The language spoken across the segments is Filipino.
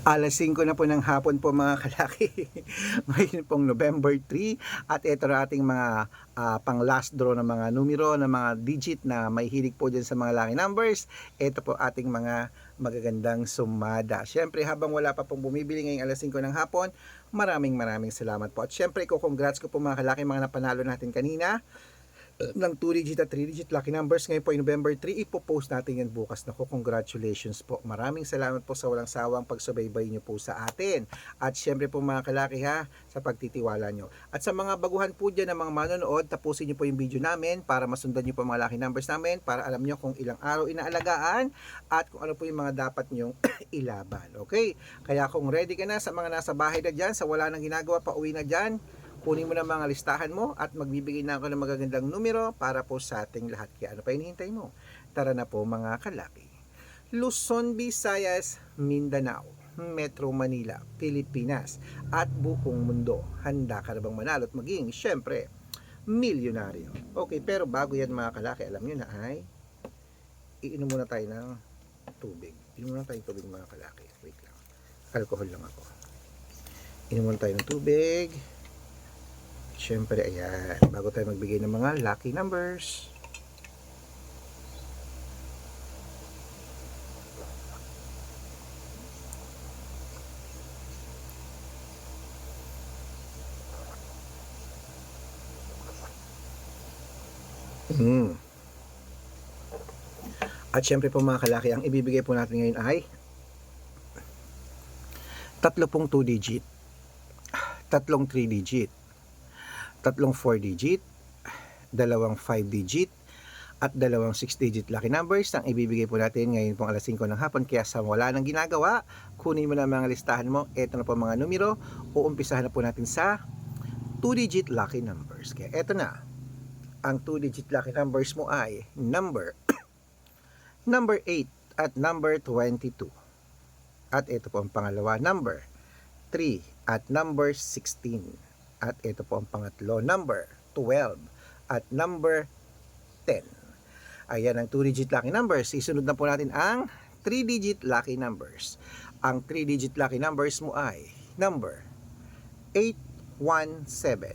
5:00 na po ng hapon po mga kalaki. Ngayon pong November 3 at ito na ating mga pang last draw ng mga numero, ng mga digit na may hilig po dyan sa mga lucky numbers. Ito po ating mga magagandang sumada. Siyempre habang wala pa pong bumibili ngayong 5:00 ng hapon, maraming salamat po. At siyempre congrats ko po mga kalaki mga napanalo natin kanina ng 2 digit at 3 digit lucky numbers. Ngayon po ay November 3, ipopost natin yan bukas. Naku, congratulations po. Maraming salamat po sa walang sawang pagsubaybay nyo po sa atin. At syempre po mga kalaki ha, sa pagtitiwala nyo. At sa mga baguhan po dyan ng mga manonood, tapusin nyo po yung video namin para masundan nyo po mga lucky numbers namin, para alam nyo kung ilang araw inaalagaan at kung ano po yung mga dapat nyong ilaban. Okay? Kaya kung ready ka na sa mga nasa bahay na dyan, sa wala nang ginagawa, pauwi na dyan, kunin mo na mga listahan mo at magbibigay na ako ng magagandang numero para po sa ating lahat. Kaya ano pa hinihintay mo? Tara na po mga kalaki. Luzon, Visayas, Mindanao, Metro Manila, Pilipinas at buong mundo. Handa ka na bang manalo at maging, syempre, milyonaryo? Okay, pero bago yan mga kalaki, alam nyo na ay iinom muna tayo ng tubig. Inom muna tayo ng tubig mga kalaki. Wait lang. Alcohol lang ako. Inom muna tayo ng tubig. Siyempre, ayan, bago tayo magbigay ng mga lucky numbers. At siyempre po mga kalaki, ang ibibigay po natin ngayon ay 3 pong 2 digit, 3 3 digit, 3 4 digit, 2 5 digit, at 2 6 digit lucky numbers ang ibibigay po natin ngayon pong 5:00 ng hapon. Kaya sa wala nang ginagawa, kunin mo na mga listahan mo. Ito na po mga numero. Uumpisahan na po natin sa 2 digit lucky numbers. Kaya ito na. Ang 2 digit lucky numbers mo ay number 8 at number 22. At ito po ang pangalawa, number 3 at number 16. At ito po ang pangatlo, number 12 at number 10. Ayan ang 2-digit lucky numbers. Isunod na po natin ang 3-digit lucky numbers. Ang 3-digit lucky numbers mo ay number 817.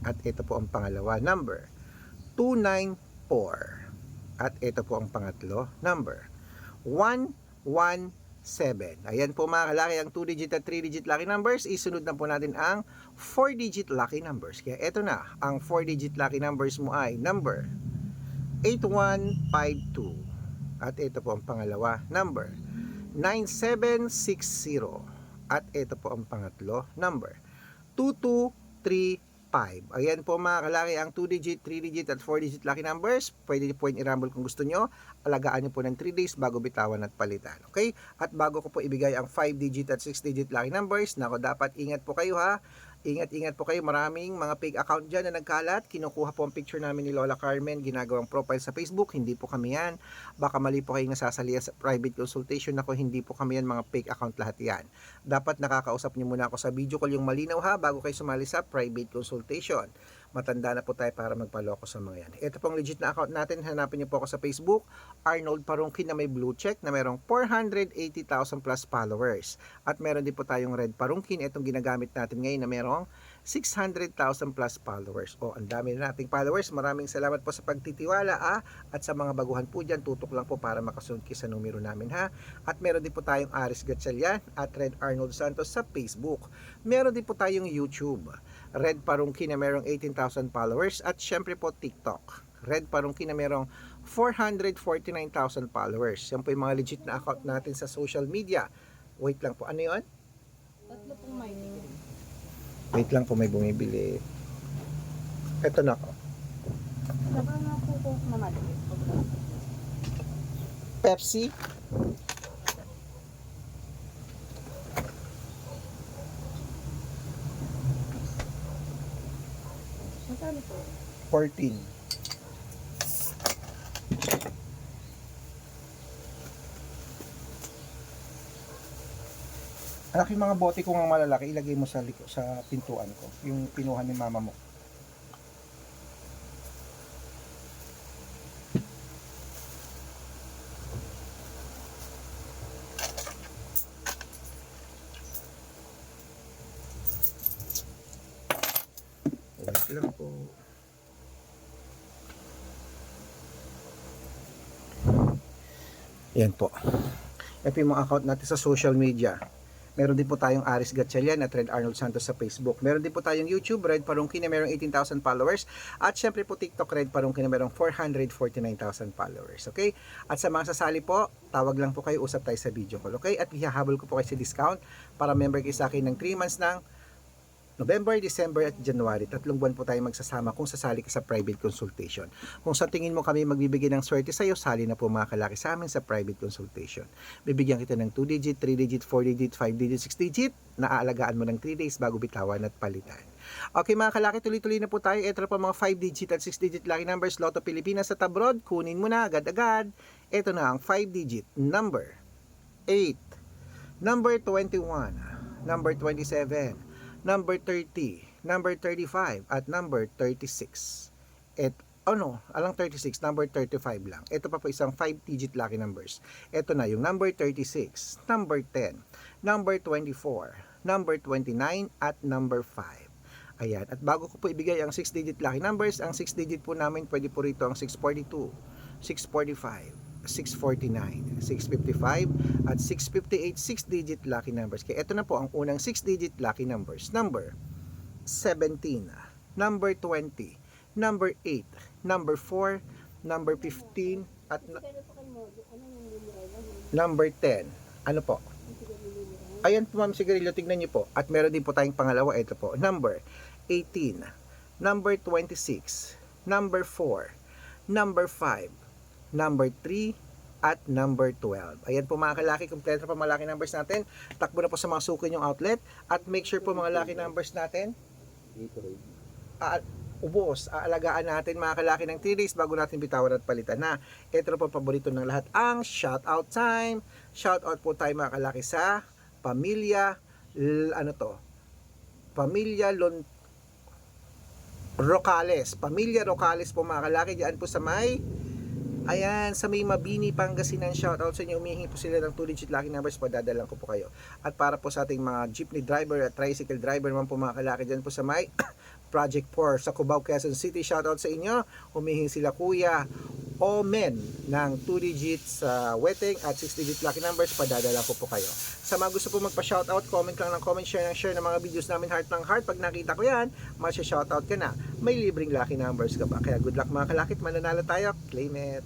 At ito po ang pangalawa, number 294. At ito po ang pangatlo, number 117. Ayan po mga kalaki ang 2-digit at 3-digit lucky numbers. Isunod na po natin ang 4-digit lucky numbers. Kaya ito na, ang 4-digit lucky numbers mo ay number 8152. At ito po ang pangalawa, number 9760. At ito po ang pangatlo, number 2235. Ayan po mga kalaki ang 2-digit, 3-digit at 4-digit lucky numbers. Pwede po yung i-rumble kung gusto nyo. Alagaan nyo po ng 3 days bago bitawan at palitan. Okay? At bago ko po ibigay ang 5-digit at 6-digit lucky numbers, nako dapat ingat po kayo ha. Ingat po kayo. Maraming mga fake account dyan na nagkalat. Kinukuha po ang picture namin ni Lola Carmen. Ginagawang profile sa Facebook. Hindi po kami yan. Baka mali po kayong nasasalihan sa private consultation. Ako, hindi po kami yan. Mga fake account lahat yan. Dapat nakakausap nyo muna ako sa video call yung malinaw ha, bago kayo sumali sa private consultation. Matanda na po tayo para magpaloko sa mga yan. Ito pong legit na account natin. Hanapin niyo po ako sa Facebook, Arnold Parungkin na may blue check na merong 480,000 plus followers. At meron din po tayong Red Parungkin. Itong ginagamit natin ngayon na merong 600,000 plus followers. O, ang dami na nating followers. Maraming salamat po sa pagtitiwala at sa mga baguhan po dyan, tutok lang po para makasunod kayo sa numero namin ha. At meron din po tayong Aris Gatchalian at Red Arnold Santos sa Facebook. Meron din po tayong YouTube, Red Parungkin na merong 18,000 followers, at syempre po TikTok, Red Parungkin na merong 449,000 followers. Yan po yung mga legit na account natin sa social media. Wait lang po, ano yun? Tatlo pong mining. Wait lang po, may bumibili. Ito na ko. Saka nga po ko na maliit. Pepsi. Masali po. 14. Anak, yung mga bote ko nga malalaki, ilagay mo sa pintuan ko. Yung pinuhan ni mama mo. lang po. Yan po. Yan po yung mga account natin sa social media. Meron din po tayong Aris Gatchalian at Red Arnold Santos sa Facebook. Meron din po tayong YouTube, Red Parungki na merong 18,000 followers. At syempre po TikTok, Red Parungki na merong 449,000 followers. Okay? At sa mga sasali po, tawag lang po kayo, usap tayo sa video call. Okay? At ihahabol ko po kayo sa discount para member kayo sa akin ng 3 months ng November, December at January. 3 buwan po tayo magsasama kung sasali ka sa private consultation. Kung sa tingin mo kami magbibigay ng swerte sa iyo, sali na po mga kalaki sa amin sa private consultation. Bibigyan kita ng 2-digit, 3-digit, 4-digit, 5-digit, 6-digit. Naaalagaan mo ng 3 days bago bitawan at palitan. Okay mga kalaki, tuloy-tuloy na po tayo. Ito po mga 5-digit at 6-digit lucky numbers. Lotto Pilipinas at abroad. Kunin mo na agad-agad. Ito na ang 5-digit number 8, number 21, number 27, number 30, number 35, at number 36. Alang 36, number 35 lang. Ito pa po isang 5-digit lucky numbers. Ito na yung number 36, number 10, number 24, number 29, at number 5. Ayan. At bago ko po ibigay ang 6-digit lucky numbers, ang 6-digit po namin, pwede po rito ang 642, 645, 649, 655, at 658 6-digit lucky numbers. Kaya ito na po ang unang 6-digit lucky numbers. Number 17, number 20, number 8, number 4, number 15, at number 10. Ano po? Ayan po ma'am, sigarilyo, tignan niyo po. At meron din po tayong pangalawa, ito po. Number 18, number 26, number 4, number 5, number 3, at number 12. Ayan po mga kalaki, kompleto pa mga lucky numbers natin. Takbo na po sa mga suki yung outlet. At make sure po mga lucky numbers natin, ubos, aalagaan natin mga kalaki ng 3 days bago natin bitawan at palitan na. Ito na po paborito ng lahat, ang shoutout time. Shoutout po tayo mga kalaki sa Pamilya, Pamilya Rocales. Pamilya Rocales po mga kalaki, diyan po sa may sa may Mabini, Pangasinan. Shoutout sa inyo. Umihingi po sila ng 2-digit lucky numbers. Padadalan ko po kayo. At para po sa ating mga jeepney driver at tricycle driver naman po mga kalaki dyan po sa may Project 4 sa Cubao, Quezon City. Shoutout sa inyo. Humihingi sila Kuya Omen ng 2 digits wedding at 6-digit lucky numbers. Padadalan ko po kayo. Sa mga gusto po magpa-shoutout, comment lang ng comment, share ng mga videos namin, heart ng heart. Pag nakita ko yan, masya-shoutout ka na. May libreng lucky numbers ka ba? Kaya good luck mga kalakit, mananalo tayo. Claim it!